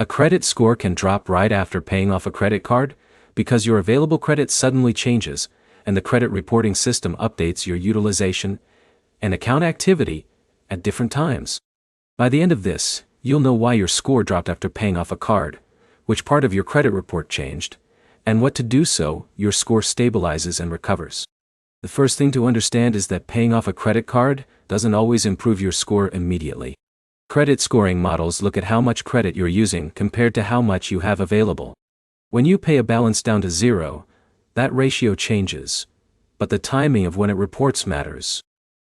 A credit score can drop right after paying off a credit card because your available credit suddenly changes, and the credit reporting system updates your utilization and account activity at different times. By the end of this, you'll know why your score dropped after paying off a card, which part of your credit report changed, and what to do so your score stabilizes and recovers. The first thing to understand is that paying off a credit card doesn't always improve your score immediately. Credit scoring models look at how much credit you're using compared to how much you have available. When you pay a balance down to zero, that ratio changes, but the timing of when it reports matters.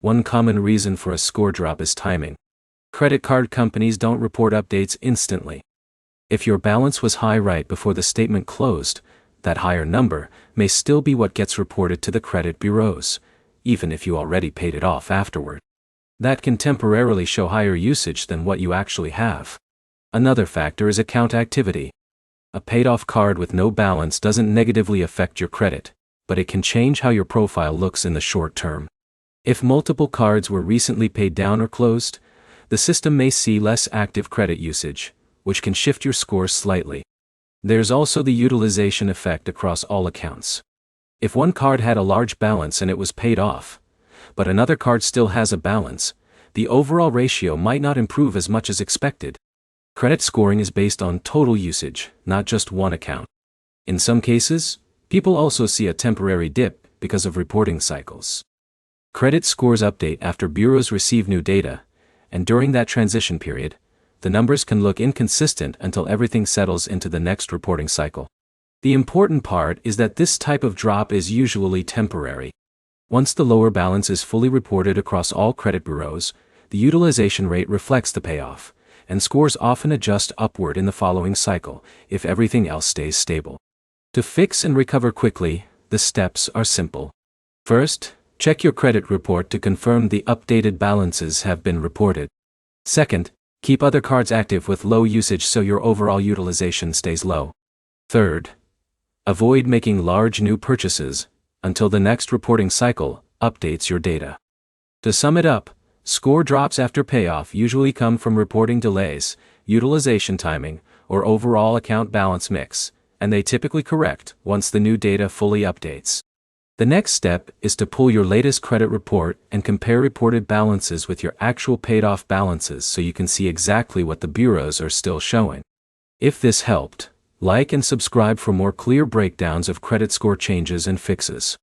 One common reason for a score drop is timing. Credit card companies don't report updates instantly. If your balance was high right before the statement closed, that higher number may still be what gets reported to the credit bureaus, even if you already paid it off afterward. That can temporarily show higher usage than what you actually have. Another factor is account activity. A paid-off card with no balance doesn't negatively affect your credit, but it can change how your profile looks in the short term. If multiple cards were recently paid down or closed, the system may see less active credit usage, which can shift your scores slightly. There's also the utilization effect across all accounts. If one card had a large balance and it was paid off, but another card still has a balance, the overall ratio might not improve as much as expected. Credit scoring is based on total usage, not just one account. In some cases, people also see a temporary dip because of reporting cycles. Credit scores update after bureaus receive new data, and during that transition period, the numbers can look inconsistent until everything settles into the next reporting cycle. The important part is that this type of drop is usually temporary. Once the lower balance is fully reported across all credit bureaus, the utilization rate reflects the payoff, and scores often adjust upward in the following cycle if everything else stays stable. To fix and recover quickly, the steps are simple. First, check your credit report to confirm the updated balances have been reported. Second, keep other cards active with low usage so your overall utilization stays low. Third, avoid making large new purchases until the next reporting cycle updates your data. To sum it up, score drops after payoff usually come from reporting delays, utilization timing, or overall account balance mix, and they typically correct once the new data fully updates. The next step is to pull your latest credit report and compare reported balances with your actual paid-off balances so you can see exactly what the bureaus are still showing. If this helped, like and subscribe for more clear breakdowns of credit score changes and fixes.